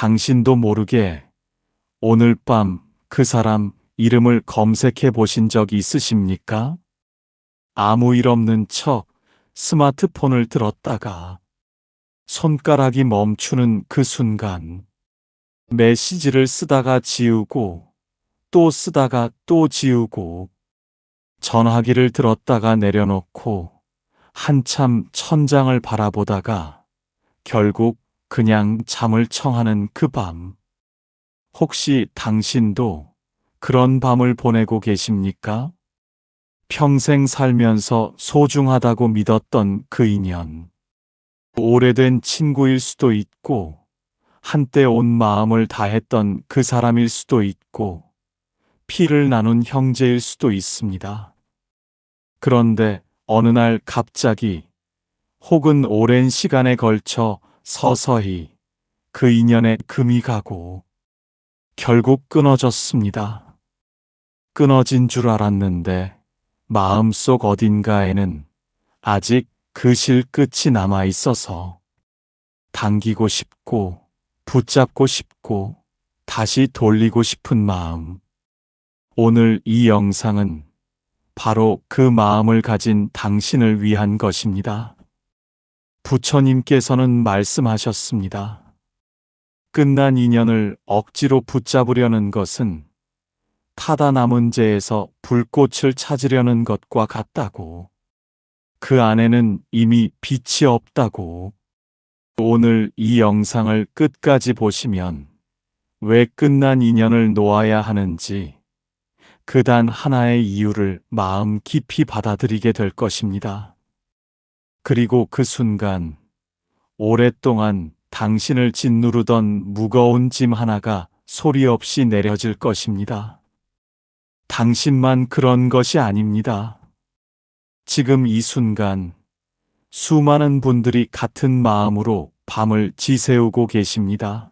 당신도 모르게 오늘 밤 그 사람 이름을 검색해 보신 적 있으십니까? 아무 일 없는 척 스마트폰을 들었다가 손가락이 멈추는 그 순간 메시지를 쓰다가 지우고 또 쓰다가 또 지우고 전화기를 들었다가 내려놓고 한참 천장을 바라보다가 결국 그냥 잠을 청하는 그 밤. 혹시 당신도 그런 밤을 보내고 계십니까? 평생 살면서 소중하다고 믿었던 그 인연. 오래된 친구일 수도 있고, 한때 온 마음을 다했던 그 사람일 수도 있고, 피를 나눈 형제일 수도 있습니다. 그런데 어느 날 갑자기 혹은 오랜 시간에 걸쳐 서서히 그 인연에 금이 가고 결국 끊어졌습니다. 끊어진 줄 알았는데 마음속 어딘가에는 아직 그 실끝이 남아 있어서 당기고 싶고 붙잡고 싶고 다시 돌리고 싶은 마음. 오늘 이 영상은 바로 그 마음을 가진 당신을 위한 것입니다. 부처님께서는 말씀하셨습니다. 끝난 인연을 억지로 붙잡으려는 것은 타다 남은 재에서 불꽃을 찾으려는 것과 같다고. 그 안에는 이미 빛이 없다고. 오늘 이 영상을 끝까지 보시면 왜 끝난 인연을 놓아야 하는지 그 단 하나의 이유를 마음 깊이 받아들이게 될 것입니다. 그리고 그 순간 오랫동안 당신을 짓누르던 무거운 짐 하나가 소리 없이 내려질 것입니다. 당신만 그런 것이 아닙니다. 지금 이 순간 수많은 분들이 같은 마음으로 밤을 지새우고 계십니다.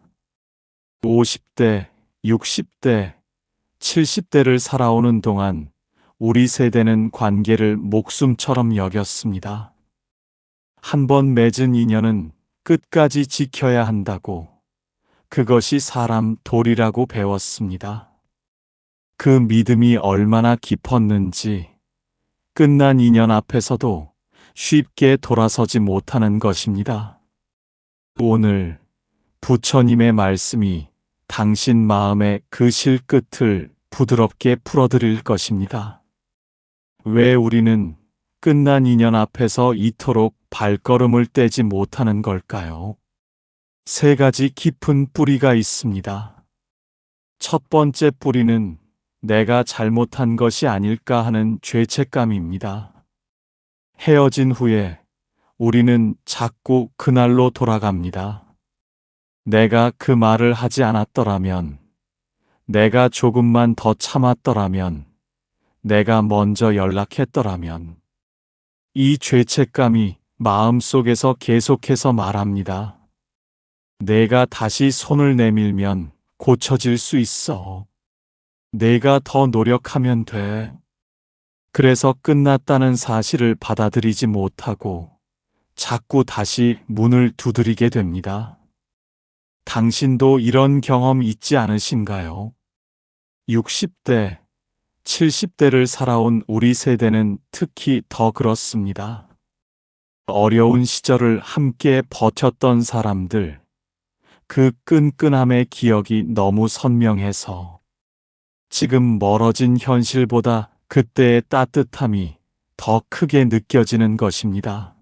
50대, 60대, 70대를 살아오는 동안 우리 세대는 관계를 목숨처럼 여겼습니다. 한 번 맺은 인연은 끝까지 지켜야 한다고. 그것이 사람 도리라고 배웠습니다. 그 믿음이 얼마나 깊었는지 끝난 인연 앞에서도 쉽게 돌아서지 못하는 것입니다. 오늘 부처님의 말씀이 당신 마음의 그 실끝을 부드럽게 풀어드릴 것입니다. 왜 우리는 끝난 인연 앞에서 이토록 발걸음을 떼지 못하는 걸까요? 세 가지 깊은 뿌리가 있습니다. 첫 번째 뿌리는 내가 잘못한 것이 아닐까 하는 죄책감입니다. 헤어진 후에 우리는 자꾸 그날로 돌아갑니다. 내가 그 말을 하지 않았더라면, 내가 조금만 더 참았더라면, 내가 먼저 연락했더라면. 이 죄책감이 마음속에서 계속해서 말합니다. 내가 다시 손을 내밀면 고쳐질 수 있어. 내가 더 노력하면 돼. 그래서 끝났다는 사실을 받아들이지 못하고 자꾸 다시 문을 두드리게 됩니다. 당신도 이런 경험 있지 않으신가요? 60대, 70대를 살아온 우리 세대는 특히 더 그렇습니다. 어려운 시절을 함께 버텼던 사람들, 그 끈끈함의 기억이 너무 선명해서 지금 멀어진 현실보다 그때의 따뜻함이 더 크게 느껴지는 것입니다.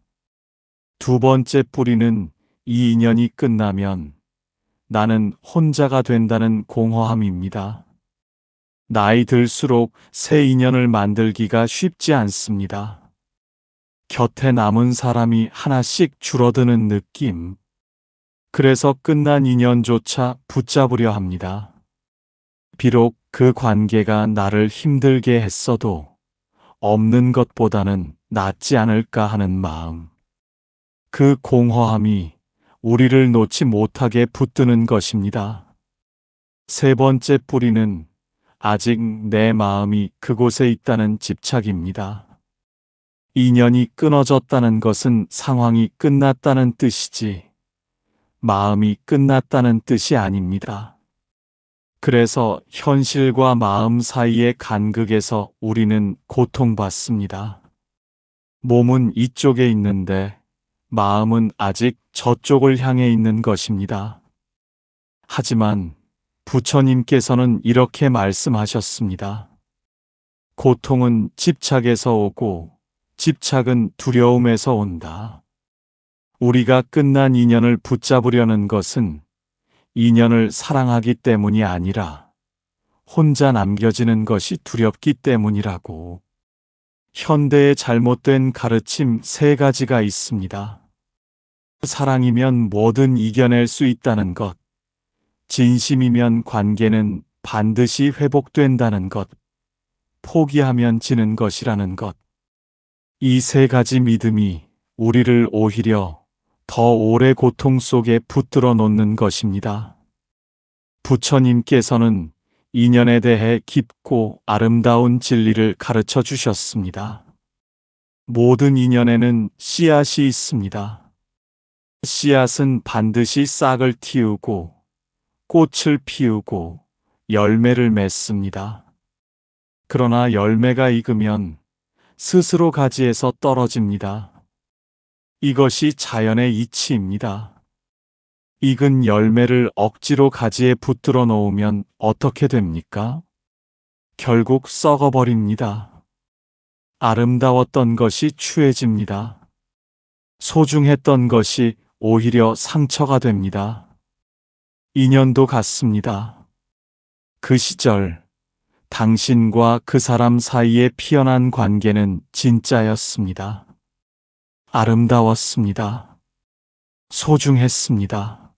두 번째 뿌리는 이 인연이 끝나면 나는 혼자가 된다는 공허함입니다. 나이 들수록 새 인연을 만들기가 쉽지 않습니다. 곁에 남은 사람이 하나씩 줄어드는 느낌. 그래서 끝난 인연조차 붙잡으려 합니다. 비록 그 관계가 나를 힘들게 했어도 없는 것보다는 낫지 않을까 하는 마음. 그 공허함이 우리를 놓지 못하게 붙드는 것입니다. 세 번째 뿌리는 아직 내 마음이 그곳에 있다는 집착입니다. 인연이 끊어졌다는 것은 상황이 끝났다는 뜻이지, 마음이 끝났다는 뜻이 아닙니다. 그래서 현실과 마음 사이의 간극에서 우리는 고통받습니다. 몸은 이쪽에 있는데 마음은 아직 저쪽을 향해 있는 것입니다. 하지만 부처님께서는 이렇게 말씀하셨습니다. 고통은 집착에서 오고 집착은 두려움에서 온다. 우리가 끝난 인연을 붙잡으려는 것은 인연을 사랑하기 때문이 아니라 혼자 남겨지는 것이 두렵기 때문이라고. 현대의 잘못된 가르침 3가지가 있습니다. 사랑이면 뭐든 이겨낼 수 있다는 것, 진심이면 관계는 반드시 회복된다는 것, 포기하면 지는 것이라는 것. 이 3가지 믿음이 우리를 오히려 더 오래 고통 속에 붙들어 놓는 것입니다. 부처님께서는 인연에 대해 깊고 아름다운 진리를 가르쳐 주셨습니다. 모든 인연에는 씨앗이 있습니다. 씨앗은 반드시 싹을 틔우고 꽃을 피우고 열매를 맺습니다. 그러나 열매가 익으면 스스로 가지에서 떨어집니다. 이것이 자연의 이치입니다. 익은 열매를 억지로 가지에 붙들어 놓으면 어떻게 됩니까? 결국 썩어버립니다. 아름다웠던 것이 추해집니다. 소중했던 것이 오히려 상처가 됩니다. 인연도 같습니다. 그 시절 당신과 그 사람 사이에 피어난 관계는 진짜였습니다. 아름다웠습니다. 소중했습니다.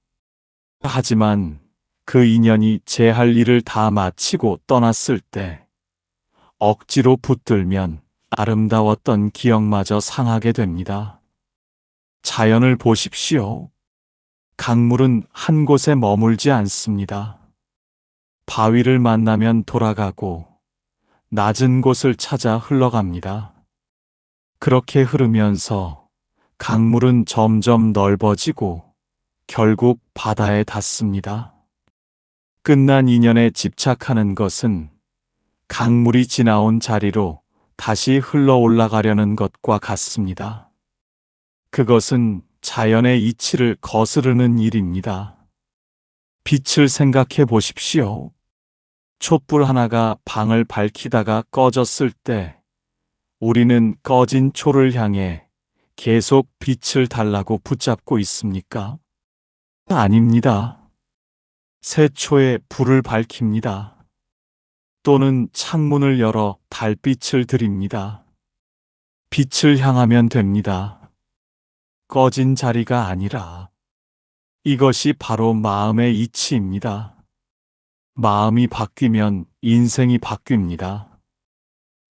하지만 그 인연이 제 할 일을 다 마치고 떠났을 때 억지로 붙들면 아름다웠던 기억마저 상하게 됩니다. 자연을 보십시오. 강물은 한 곳에 머물지 않습니다. 바위를 만나면 돌아가고 낮은 곳을 찾아 흘러갑니다. 그렇게 흐르면서 강물은 점점 넓어지고 결국 바다에 닿습니다. 끝난 인연에 집착하는 것은 강물이 지나온 자리로 다시 흘러 올라가려는 것과 같습니다. 그것은 자연의 이치를 거스르는 일입니다. 빛을 생각해 보십시오. 촛불 하나가 방을 밝히다가 꺼졌을 때 우리는 꺼진 초를 향해 계속 빛을 달라고 붙잡고 있습니까? 아닙니다. 새 초에 불을 밝힙니다. 또는 창문을 열어 달빛을 드립니다. 빛을 향하면 됩니다. 꺼진 자리가 아니라. 이것이 바로 마음의 이치입니다. 마음이 바뀌면 인생이 바뀝니다.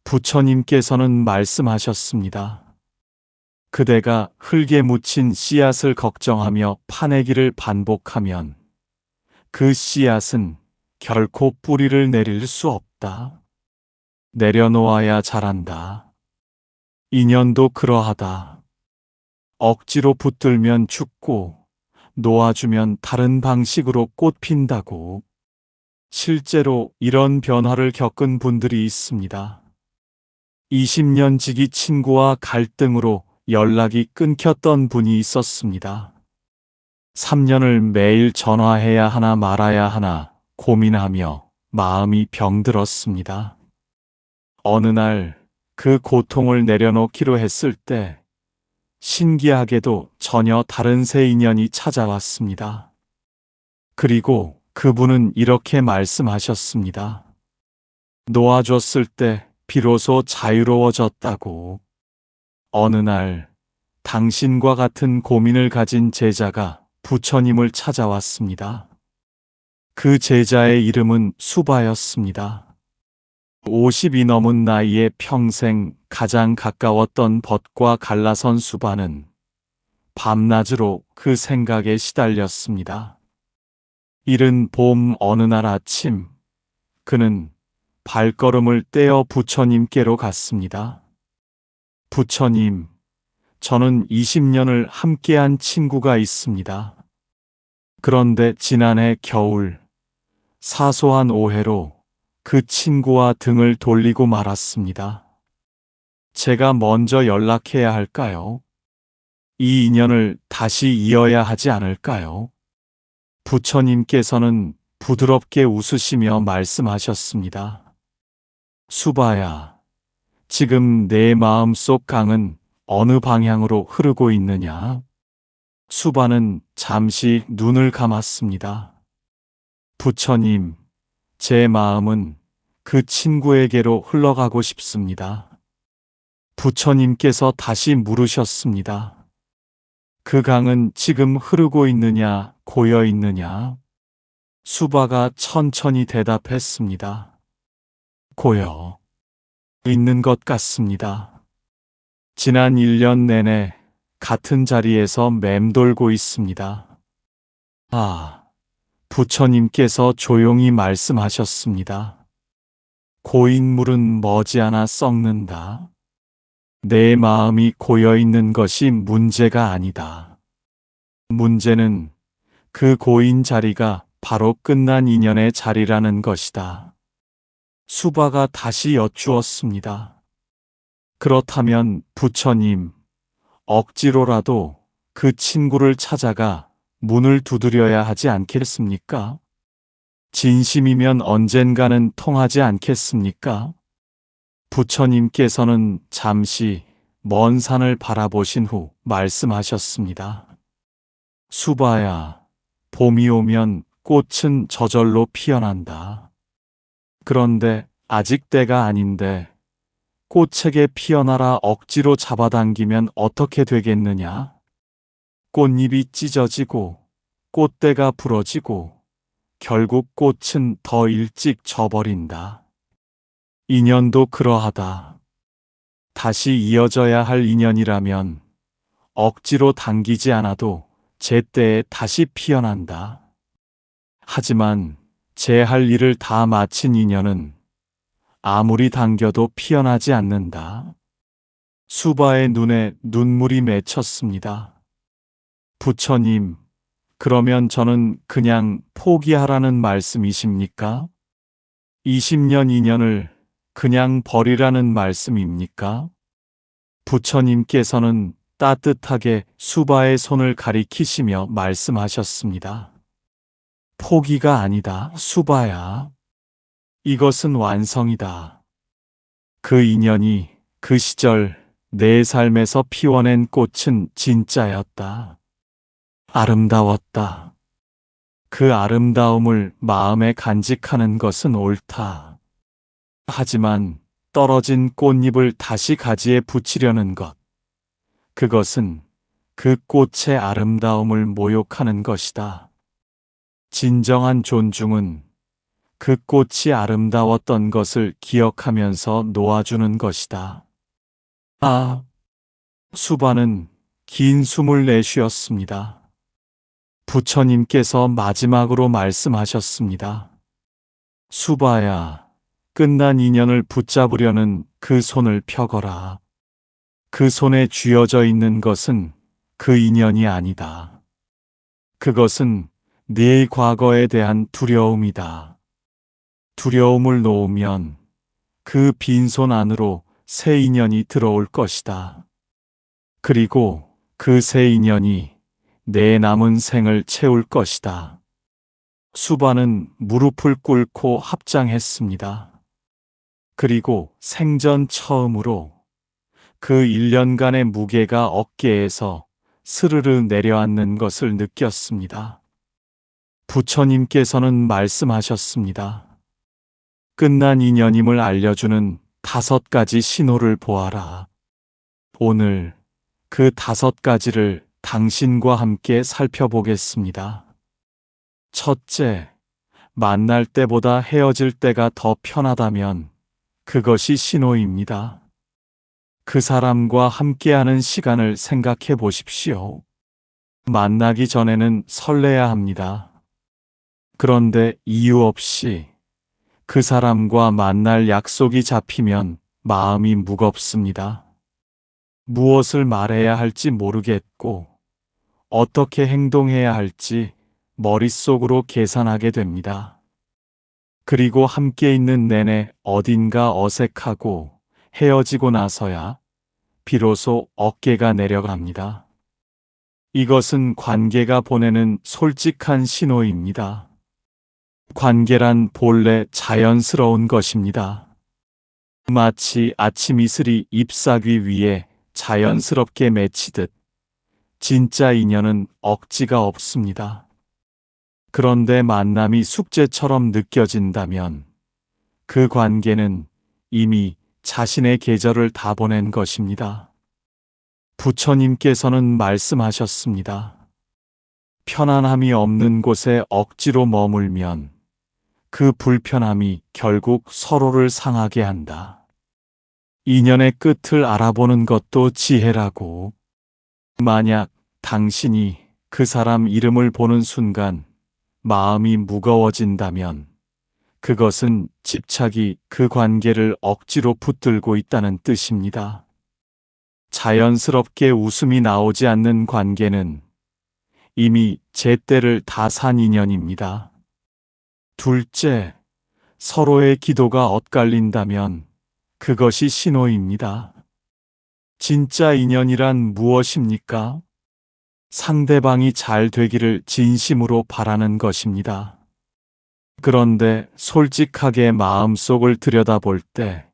부처님께서는 말씀하셨습니다. 그대가 흙에 묻힌 씨앗을 걱정하며 파내기를 반복하면 그 씨앗은 결코 뿌리를 내릴 수 없다. 내려놓아야 자란다. 인연도 그러하다. 억지로 붙들면 죽고 놓아주면 다른 방식으로 꽃 핀다고. 실제로 이런 변화를 겪은 분들이 있습니다. 20년 지기 친구와 갈등으로 연락이 끊겼던 분이 있었습니다. 3년을 매일 전화해야 하나 말아야 하나 고민하며 마음이 병들었습니다. 어느 날 그 고통을 내려놓기로 했을 때 신기하게도 전혀 다른 새 인연이 찾아왔습니다. 그리고 그분은 이렇게 말씀하셨습니다. 놓아줬을 때 비로소 자유로워졌다고. 어느 날 당신과 같은 고민을 가진 제자가 부처님을 찾아왔습니다. 그 제자의 이름은 수바였습니다. 50이 넘은 나이에 평생 가장 가까웠던 벗과 갈라선 수바는 밤낮으로 그 생각에 시달렸습니다. 이른 봄 어느 날 아침, 그는 발걸음을 떼어 부처님께로 갔습니다. 부처님, 저는 20년을 함께한 친구가 있습니다. 그런데 지난해 겨울 사소한 오해로 그 친구와 등을 돌리고 말았습니다. 제가 먼저 연락해야 할까요? 이 인연을 다시 이어야 하지 않을까요? 부처님께서는 부드럽게 웃으시며 말씀하셨습니다. 수바야, 지금 내 마음속 강은 어느 방향으로 흐르고 있느냐? 수바는 잠시 눈을 감았습니다. 부처님, 제 마음은 그 친구에게로 흘러가고 싶습니다. 부처님께서 다시 물으셨습니다. 그 강은 지금 흐르고 있느냐, 고여 있느냐? 수바가 천천히 대답했습니다. 고여 있는 것 같습니다. 지난 1년 내내 같은 자리에서 맴돌고 있습니다. 아, 부처님께서 조용히 말씀하셨습니다. 고인 물은 머지않아 썩는다. 내 마음이 고여 있는 것이 문제가 아니다. 문제는 그 고인 자리가 바로 끝난 인연의 자리라는 것이다. 수바가 다시 여쭈었습니다. 그렇다면 부처님, 억지로라도 그 친구를 찾아가 문을 두드려야 하지 않겠습니까? 진심이면 언젠가는 통하지 않겠습니까? 부처님께서는 잠시 먼 산을 바라보신 후 말씀하셨습니다. 수바야, 봄이 오면 꽃은 저절로 피어난다. 그런데 아직 때가 아닌데 꽃에게 피어나라 억지로 잡아당기면 어떻게 되겠느냐? 꽃잎이 찢어지고 꽃대가 부러지고 결국 꽃은 더 일찍 져버린다. 인연도 그러하다. 다시 이어져야 할 인연이라면 억지로 당기지 않아도 제때에 다시 피어난다. 하지만 제 할 일을 다 마친 인연은 아무리 당겨도 피어나지 않는다. 수바의 눈에 눈물이 맺혔습니다. 부처님, 그러면 저는 그냥 포기하라는 말씀이십니까? 20년 인연을 그냥 버리라는 말씀입니까? 부처님께서는 따뜻하게 수바의 손을 가리키시며 말씀하셨습니다. 포기가 아니다, 수바야. 이것은 완성이다. 그 인연이 그 시절 내 삶에서 피워낸 꽃은 진짜였다. 아름다웠다. 그 아름다움을 마음에 간직하는 것은 옳다. 하지만 떨어진 꽃잎을 다시 가지에 붙이려는 것, 그것은 그 꽃의 아름다움을 모욕하는 것이다. 진정한 존중은 그 꽃이 아름다웠던 것을 기억하면서 놓아주는 것이다. 아, 수바는 긴 숨을 내쉬었습니다. 부처님께서 마지막으로 말씀하셨습니다. 수바야, 끝난 인연을 붙잡으려는 그 손을 펴거라. 그 손에 쥐어져 있는 것은 그 인연이 아니다. 그것은 네 과거에 대한 두려움이다. 두려움을 놓으면 그 빈손 안으로 새 인연이 들어올 것이다. 그리고 그 새 인연이 내 남은 생을 채울 것이다. 수바는 무릎을 꿇고 합장했습니다. 그리고 생전 처음으로 그 1년간의 무게가 어깨에서 스르르 내려앉는 것을 느꼈습니다. 부처님께서는 말씀하셨습니다. 끝난 인연임을 알려주는 5가지 신호를 보아라. 오늘 그 5가지를 당신과 함께 살펴보겠습니다. 첫째, 만날 때보다 헤어질 때가 더 편하다면 그것이 신호입니다. 그 사람과 함께하는 시간을 생각해 보십시오. 만나기 전에는 설레야 합니다. 그런데 이유 없이 그 사람과 만날 약속이 잡히면 마음이 무겁습니다. 무엇을 말해야 할지 모르겠고, 어떻게 행동해야 할지 머릿속으로 계산하게 됩니다. 그리고 함께 있는 내내 어딘가 어색하고 헤어지고 나서야 비로소 어깨가 내려갑니다. 이것은 관계가 보내는 솔직한 신호입니다. 관계란 본래 자연스러운 것입니다. 마치 아침 이슬이 잎사귀 위에 자연스럽게 맺히듯 진짜 인연은 억지가 없습니다. 그런데 만남이 숙제처럼 느껴진다면 그 관계는 이미 자신의 계절을 다 보낸 것입니다. 부처님께서는 말씀하셨습니다. 편안함이 없는 곳에 억지로 머물면 그 불편함이 결국 서로를 상하게 한다. 인연의 끝을 알아보는 것도 지혜라고. 만약 당신이 그 사람 이름을 보는 순간 마음이 무거워진다면 그것은 집착이 그 관계를 억지로 붙들고 있다는 뜻입니다. 자연스럽게 웃음이 나오지 않는 관계는 이미 제때를 다 산 인연입니다. 둘째, 서로의 기도가 엇갈린다면 그것이 신호입니다. 진짜 인연이란 무엇입니까? 상대방이 잘 되기를 진심으로 바라는 것입니다. 그런데 솔직하게 마음속을 들여다볼 때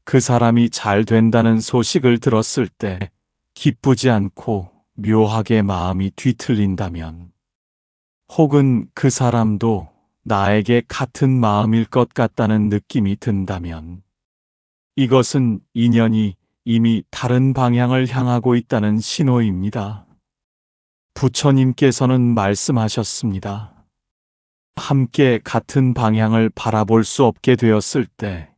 그 사람이 잘 된다는 소식을 들었을 때 기쁘지 않고 묘하게 마음이 뒤틀린다면, 혹은 그 사람도 나에게 같은 마음일 것 같다는 느낌이 든다면, 이것은 인연이 이미 다른 방향을 향하고 있다는 신호입니다. 부처님께서는 말씀하셨습니다. 함께 같은 방향을 바라볼 수 없게 되었을 때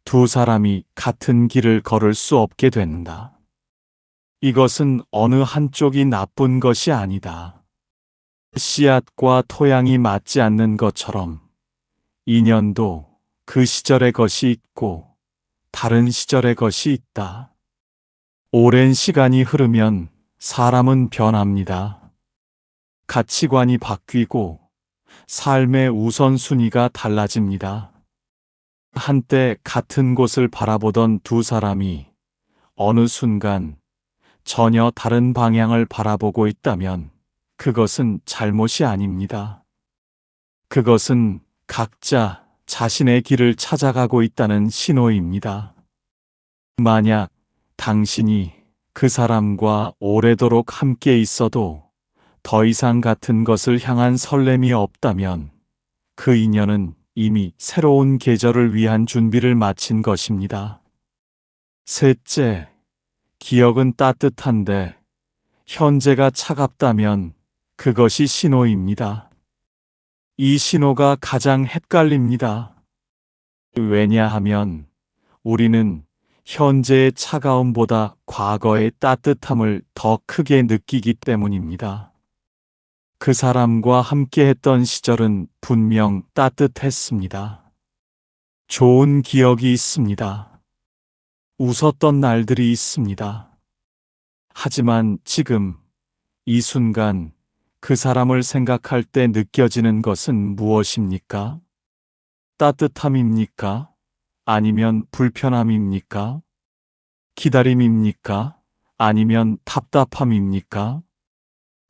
두 사람이 같은 길을 걸을 수 없게 된다. 이것은 어느 한쪽이 나쁜 것이 아니다. 씨앗과 토양이 맞지 않는 것처럼 인연도 그 시절의 것이 있고 다른 시절의 것이 있다. 오랜 시간이 흐르면 사람은 변합니다. 가치관이 바뀌고 삶의 우선순위가 달라집니다. 한때 같은 곳을 바라보던 두 사람이 어느 순간 전혀 다른 방향을 바라보고 있다면 그것은 잘못이 아닙니다. 그것은 각자 자신의 길을 찾아가고 있다는 신호입니다. 만약 당신이 그 사람과 오래도록 함께 있어도 더 이상 같은 것을 향한 설렘이 없다면 그 인연은 이미 새로운 계절을 위한 준비를 마친 것입니다. 셋째, 기억은 따뜻한데 현재가 차갑다면 그것이 신호입니다. 이 신호가 가장 헷갈립니다. 왜냐하면 우리는 현재의 차가움보다 과거의 따뜻함을 더 크게 느끼기 때문입니다. 그 사람과 함께했던 시절은 분명 따뜻했습니다. 좋은 기억이 있습니다. 웃었던 날들이 있습니다. 하지만 지금 이 순간 그 사람을 생각할 때 느껴지는 것은 무엇입니까? 따뜻함입니까? 아니면 불편함입니까? 기다림입니까? 아니면 답답함입니까?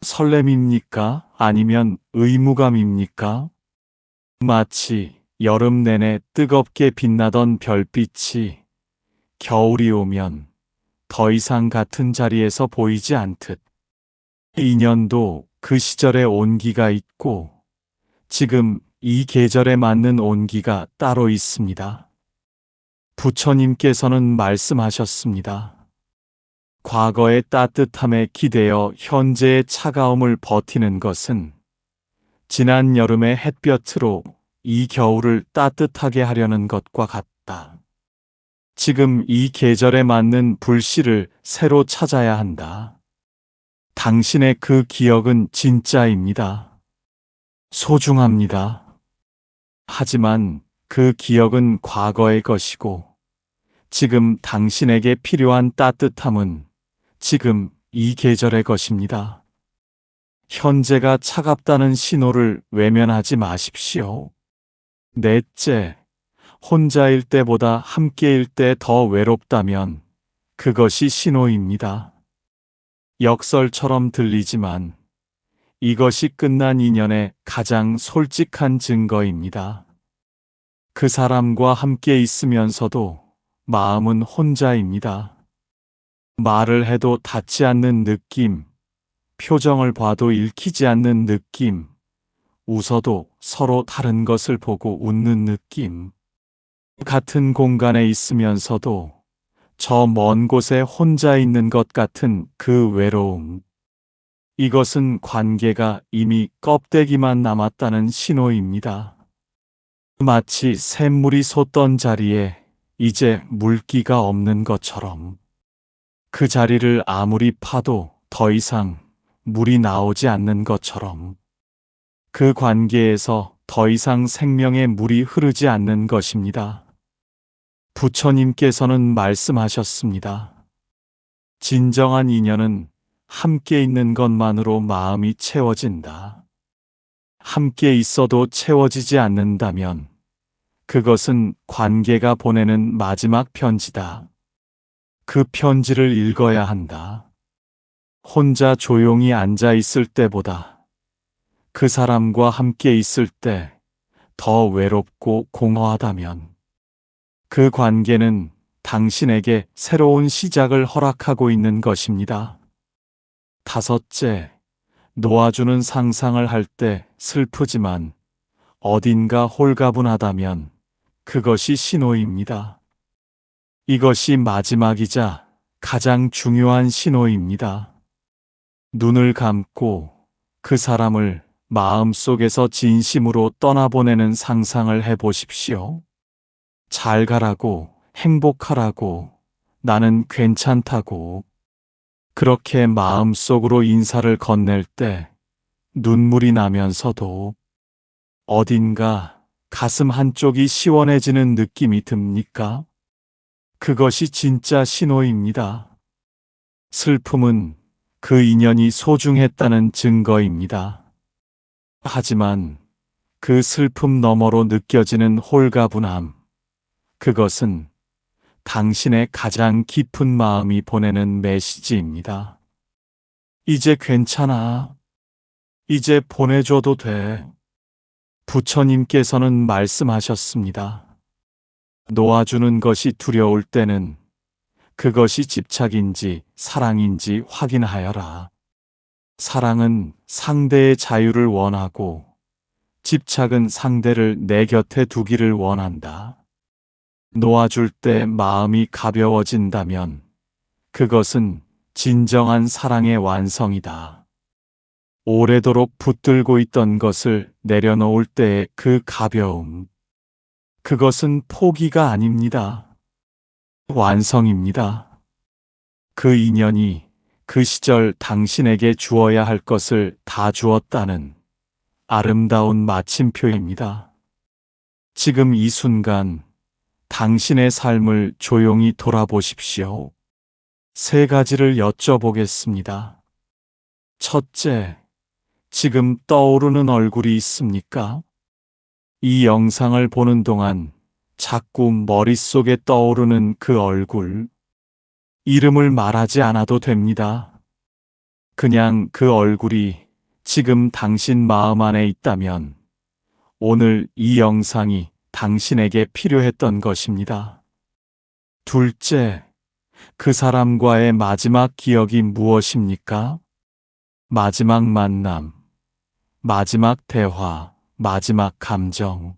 설렘입니까? 아니면 의무감입니까? 마치 여름 내내 뜨겁게 빛나던 별빛이 겨울이 오면 더 이상 같은 자리에서 보이지 않듯, 인연도 그 시절의 온기가 있고 지금 이 계절에 맞는 온기가 따로 있습니다. 부처님께서는 말씀하셨습니다. 과거의 따뜻함에 기대어 현재의 차가움을 버티는 것은 지난 여름의 햇볕으로 이 겨울을 따뜻하게 하려는 것과 같다. 지금 이 계절에 맞는 불씨를 새로 찾아야 한다. 당신의 그 기억은 진짜입니다. 소중합니다. 하지만 그 기억은 과거의 것이고 지금 당신에게 필요한 따뜻함은 지금 이 계절의 것입니다. 현재가 차갑다는 신호를 외면하지 마십시오. 넷째, 혼자일 때보다 함께일 때 더 외롭다면 그것이 신호입니다. 역설처럼 들리지만 이것이 끝난 인연의 가장 솔직한 증거입니다. 그 사람과 함께 있으면서도 마음은 혼자입니다. 말을 해도 닿지 않는 느낌, 표정을 봐도 읽히지 않는 느낌, 웃어도 서로 다른 것을 보고 웃는 느낌. 같은 공간에 있으면서도 저 먼 곳에 혼자 있는 것 같은 그 외로움. 이것은 관계가 이미 껍데기만 남았다는 신호입니다. 마치 샘물이 솟던 자리에 이제 물기가 없는 것처럼 그 자리를 아무리 파도 더 이상 물이 나오지 않는 것처럼 그 관계에서 더 이상 생명의 물이 흐르지 않는 것입니다. 부처님께서는 말씀하셨습니다. 진정한 인연은 함께 있는 것만으로 마음이 채워진다. 함께 있어도 채워지지 않는다면 그것은 관계가 보내는 마지막 편지다. 그 편지를 읽어야 한다. 혼자 조용히 앉아 있을 때보다 그 사람과 함께 있을 때 더 외롭고 공허하다면 그 관계는 당신에게 새로운 시작을 허락하고 있는 것입니다. 다섯째, 놓아주는 상상을 할 때 슬프지만 어딘가 홀가분하다면 그것이 신호입니다. 이것이 마지막이자 가장 중요한 신호입니다. 눈을 감고 그 사람을 마음속에서 진심으로 떠나보내는 상상을 해보십시오. 잘 가라고, 행복하라고, 나는 괜찮다고. 그렇게 마음속으로 인사를 건넬 때 눈물이 나면서도 어딘가 가슴 한쪽이 시원해지는 느낌이 듭니까? 그것이 진짜 신호입니다. 슬픔은 그 인연이 소중했다는 증거입니다. 하지만 그 슬픔 너머로 느껴지는 홀가분함, 그것은 당신의 가장 깊은 마음이 보내는 메시지입니다. 이제 괜찮아. 이제 보내줘도 돼. 부처님께서는 말씀하셨습니다. 놓아주는 것이 두려울 때는 그것이 집착인지 사랑인지 확인하여라. 사랑은 상대의 자유를 원하고 집착은 상대를 내 곁에 두기를 원한다. 놓아줄 때 마음이 가벼워진다면 그것은 진정한 사랑의 완성이다. 오래도록 붙들고 있던 것을 내려놓을 때의 그 가벼움, 그것은 포기가 아닙니다. 완성입니다. 그 인연이 그 시절 당신에게 주어야 할 것을 다 주었다는 아름다운 마침표입니다. 지금 이 순간 당신의 삶을 조용히 돌아보십시오. 세 가지를 여쭤보겠습니다. 첫째, 지금 떠오르는 얼굴이 있습니까? 이 영상을 보는 동안 자꾸 머릿속에 떠오르는 그 얼굴, 이름을 말하지 않아도 됩니다. 그냥 그 얼굴이 지금 당신 마음 안에 있다면 오늘 이 영상이 당신에게 필요했던 것입니다. 둘째, 그 사람과의 마지막 기억이 무엇입니까? 마지막 만남, 마지막 대화, 마지막 감정.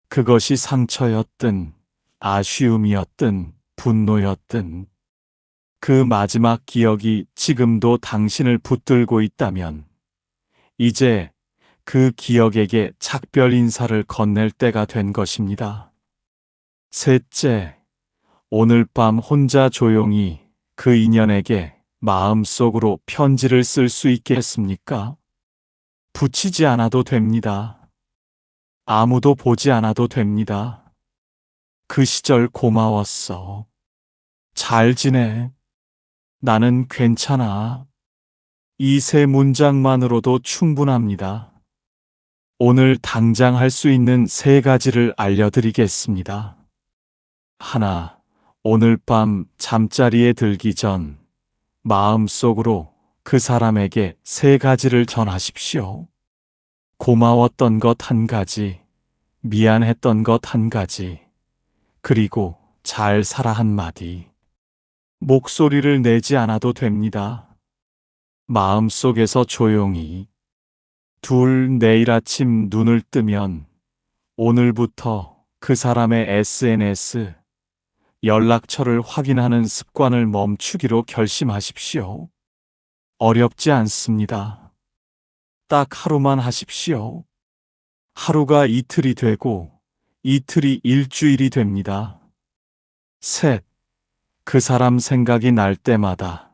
그것이 상처였든, 아쉬움이었든, 분노였든, 그 마지막 기억이 지금도 당신을 붙들고 있다면, 이제 그 기억에게 작별 인사를 건넬 때가 된 것입니다. 셋째, 오늘 밤 혼자 조용히 그 인연에게 마음속으로 편지를 쓸 수 있겠습니까? 붙이지 않아도 됩니다. 아무도 보지 않아도 됩니다. 그 시절 고마웠어. 잘 지내. 나는 괜찮아. 이 세 문장만으로도 충분합니다. 오늘 당장 할 수 있는 세 가지를 알려드리겠습니다. 하나, 오늘 밤 잠자리에 들기 전 마음속으로 그 사람에게 세 가지를 전하십시오. 고마웠던 것 한 가지, 미안했던 것 한 가지, 그리고 잘 살아 한 마디. 목소리를 내지 않아도 됩니다. 마음속에서 조용히. 둘, 내일 아침 눈을 뜨면 오늘부터 그 사람의 SNS, 연락처를 확인하는 습관을 멈추기로 결심하십시오. 어렵지 않습니다. 딱 하루만 하십시오. 하루가 이틀이 되고 이틀이 일주일이 됩니다. 셋, 그 사람 생각이 날 때마다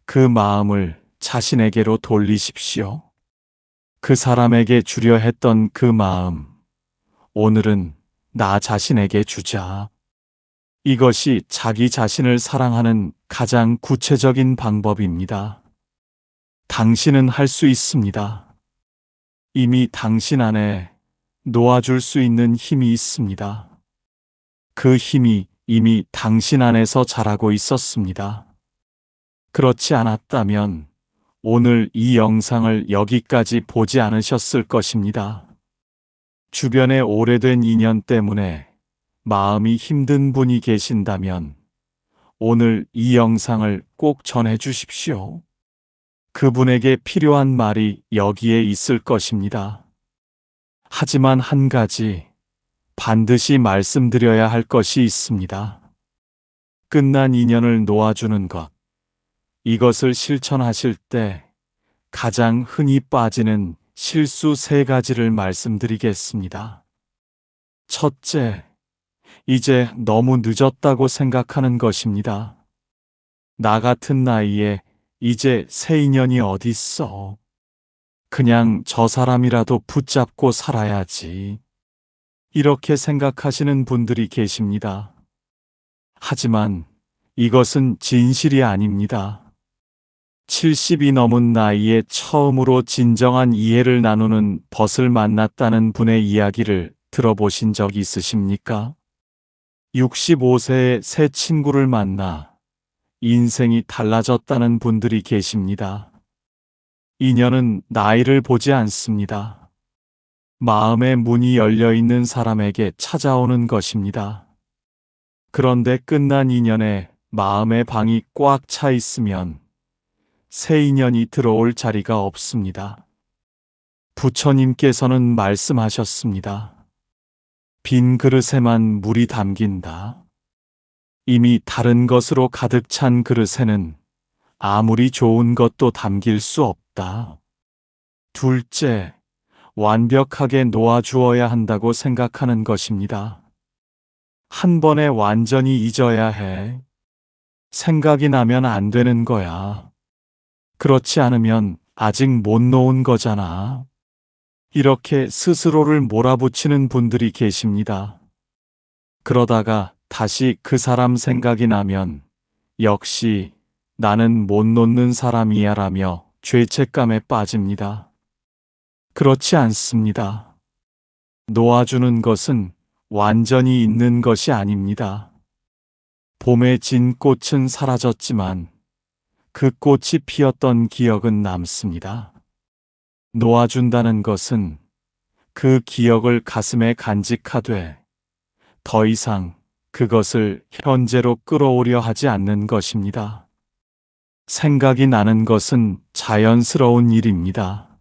그 마음을 자신에게로 돌리십시오. 그 사람에게 주려 했던 그 마음, 오늘은 나 자신에게 주자. 이것이 자기 자신을 사랑하는 가장 구체적인 방법입니다. 당신은 할 수 있습니다. 이미 당신 안에 놓아줄 수 있는 힘이 있습니다. 그 힘이 이미 당신 안에서 자라고 있었습니다. 그렇지 않았다면 오늘 이 영상을 여기까지 보지 않으셨을 것입니다. 주변에 오래된 인연 때문에 마음이 힘든 분이 계신다면 오늘 이 영상을 꼭 전해 주십시오. 그분에게 필요한 말이 여기에 있을 것입니다. 하지만 한 가지 반드시 말씀드려야 할 것이 있습니다. 끝난 인연을 놓아주는 것. 이것을 실천하실 때 가장 흔히 빠지는 실수 세 가지를 말씀드리겠습니다. 첫째, 이제 너무 늦었다고 생각하는 것입니다. 나 같은 나이에 이제 새 인연이 어딨어. 그냥 저 사람이라도 붙잡고 살아야지. 이렇게 생각하시는 분들이 계십니다. 하지만 이것은 진실이 아닙니다. 70이 넘은 나이에 처음으로 진정한 이해를 나누는 벗을 만났다는 분의 이야기를 들어보신 적 있으십니까? 65세에 새 친구를 만나 인생이 달라졌다는 분들이 계십니다. 인연은 나이를 보지 않습니다. 마음의 문이 열려 있는 사람에게 찾아오는 것입니다. 그런데 끝난 인연에 마음의 방이 꽉 차 있으면 새 인연이 들어올 자리가 없습니다. 부처님께서는 말씀하셨습니다. 빈 그릇에만 물이 담긴다. 이미 다른 것으로 가득 찬 그릇에는 아무리 좋은 것도 담길 수 없다. 둘째, 완벽하게 놓아주어야 한다고 생각하는 것입니다. 한 번에 완전히 잊어야 해. 생각이 나면 안 되는 거야. 그렇지 않으면 아직 못 놓은 거잖아. 이렇게 스스로를 몰아붙이는 분들이 계십니다. 그러다가 다시 그 사람 생각이 나면 역시 나는 못 놓는 사람이야 라며 죄책감에 빠집니다. 그렇지 않습니다. 놓아주는 것은 완전히 있는 것이 아닙니다. 봄에 진 꽃은 사라졌지만 그 꽃이 피었던 기억은 남습니다. 놓아준다는 것은 그 기억을 가슴에 간직하되 더 이상 그것을 현재로 끌어오려 하지 않는 것입니다. 생각이 나는 것은 자연스러운 일입니다.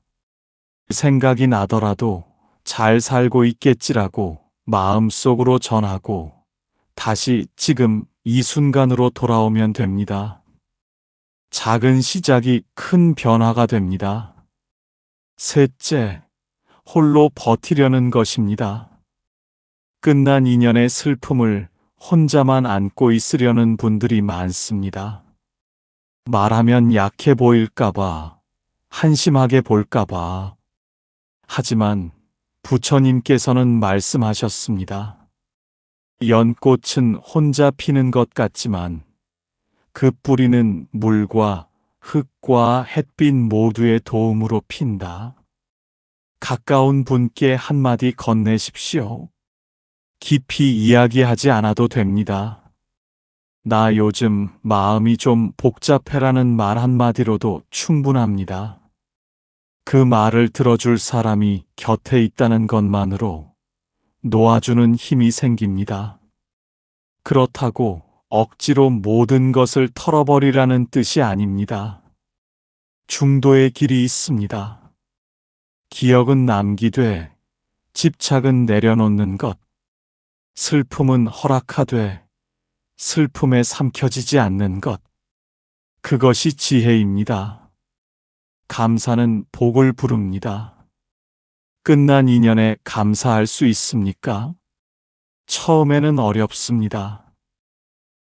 생각이 나더라도 잘 살고 있겠지라고 마음속으로 전하고 다시 지금 이 순간으로 돌아오면 됩니다. 작은 시작이 큰 변화가 됩니다. 셋째, 홀로 버티려는 것입니다. 끝난 인연의 슬픔을 혼자만 안고 있으려는 분들이 많습니다. 말하면 약해 보일까봐, 한심하게 볼까봐. 하지만 부처님께서는 말씀하셨습니다. 연꽃은 혼자 피는 것 같지만 그 뿌리는 물과 흙과 햇빛 모두의 도움으로 핀다. 가까운 분께 한마디 건네십시오. 깊이 이야기하지 않아도 됩니다. 나 요즘 마음이 좀 복잡해라는 말 한마디로도 충분합니다. 그 말을 들어줄 사람이 곁에 있다는 것만으로 놓아주는 힘이 생깁니다. 그렇다고 억지로 모든 것을 털어버리라는 뜻이 아닙니다. 중도의 길이 있습니다. 기억은 남기되 집착은 내려놓는 것, 슬픔은 허락하되 슬픔에 삼켜지지 않는 것, 그것이 지혜입니다. 감사는 복을 부릅니다. 끝난 인연에 감사할 수 있습니까? 처음에는 어렵습니다.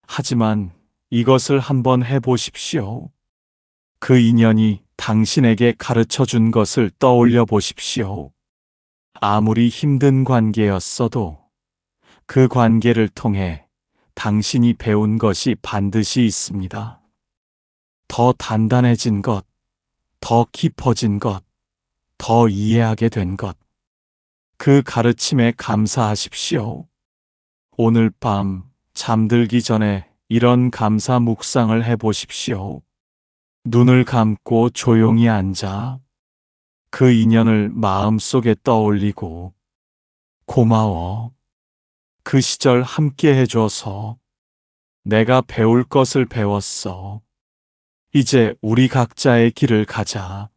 하지만 이것을 한번 해보십시오. 그 인연이 당신에게 가르쳐 준 것을 떠올려 보십시오. 아무리 힘든 관계였어도 그 관계를 통해 당신이 배운 것이 반드시 있습니다. 더 단단해진 것, 더 깊어진 것, 더 이해하게 된 것. 그 가르침에 감사하십시오. 오늘 밤 잠들기 전에 이런 감사 묵상을 해보십시오. 눈을 감고 조용히 앉아 그 인연을 마음속에 떠올리고 고마워. 그 시절 함께 해줘서 내가 배울 것을 배웠어. 이제 우리 각자의 길을 가자.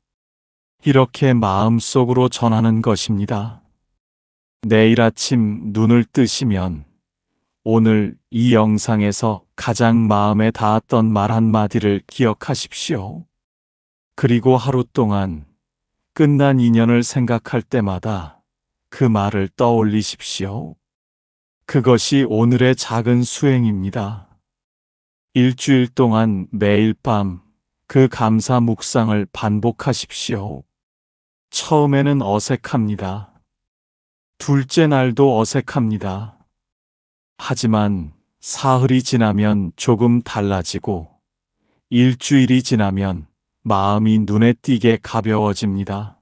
이렇게 마음속으로 전하는 것입니다. 내일 아침 눈을 뜨시면 오늘 이 영상에서 가장 마음에 닿았던 말 한마디를 기억하십시오. 그리고 하루 동안 끝난 인연을 생각할 때마다 그 말을 떠올리십시오. 그것이 오늘의 작은 수행입니다. 일주일 동안 매일 밤 그 감사 묵상을 반복하십시오. 처음에는 어색합니다. 둘째 날도 어색합니다. 하지만 사흘이 지나면 조금 달라지고 일주일이 지나면 마음이 눈에 띄게 가벼워집니다.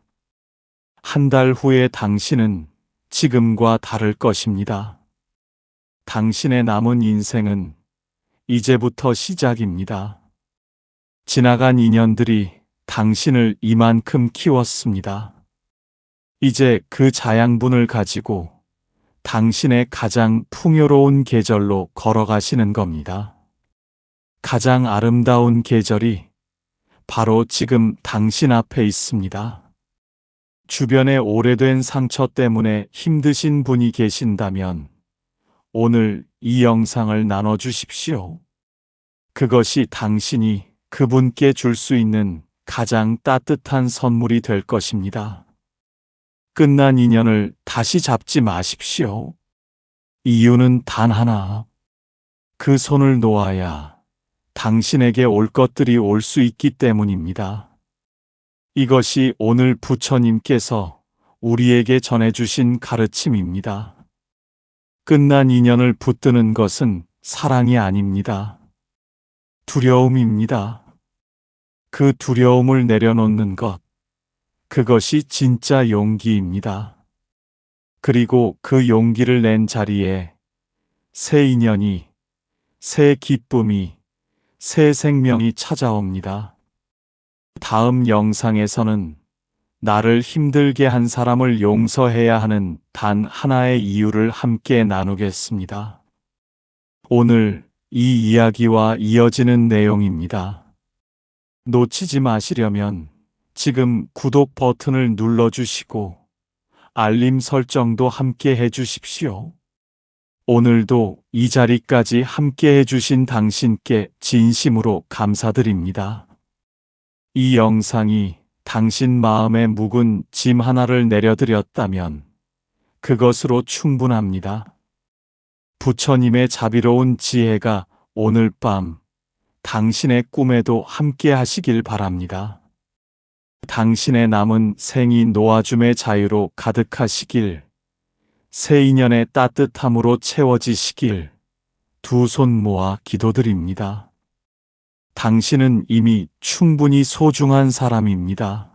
한 달 후에 당신은 지금과 다를 것입니다. 당신의 남은 인생은 이제부터 시작입니다. 지나간 인연들이 당신을 이만큼 키웠습니다. 이제 그 자양분을 가지고 당신의 가장 풍요로운 계절로 걸어가시는 겁니다. 가장 아름다운 계절이 바로 지금 당신 앞에 있습니다. 주변에 오래된 상처 때문에 힘드신 분이 계신다면 오늘 이 영상을 나눠주십시오. 그것이 당신이 그분께 줄 수 있는 가장 따뜻한 선물이 될 것입니다. 끝난 인연을 다시 잡지 마십시오. 이유는 단 하나. 그 손을 놓아야 당신에게 올 것들이 올 수 있기 때문입니다. 이것이 오늘 부처님께서 우리에게 전해주신 가르침입니다. 끝난 인연을 붙드는 것은 사랑이 아닙니다. 두려움입니다. 그 두려움을 내려놓는 것, 그것이 진짜 용기입니다. 그리고 그 용기를 낸 자리에 새 인연이, 새 기쁨이, 새 생명이 찾아옵니다. 다음 영상에서는 나를 힘들게 한 사람을 용서해야 하는 단 하나의 이유를 함께 나누겠습니다. 오늘 이 이야기와 이어지는 내용입니다. 놓치지 마시려면 지금 구독 버튼을 눌러주시고 알림 설정도 함께 해주십시오. 오늘도 이 자리까지 함께 해주신 당신께 진심으로 감사드립니다. 이 영상이 당신 마음에 묵은 짐 하나를 내려드렸다면 그것으로 충분합니다. 부처님의 자비로운 지혜가 오늘 밤 당신의 꿈에도 함께 하시길 바랍니다. 당신의 남은 생이 놓아줌의 자유로 가득하시길, 새 인연의 따뜻함으로 채워지시길 두 손 모아 기도드립니다. 당신은 이미 충분히 소중한 사람입니다.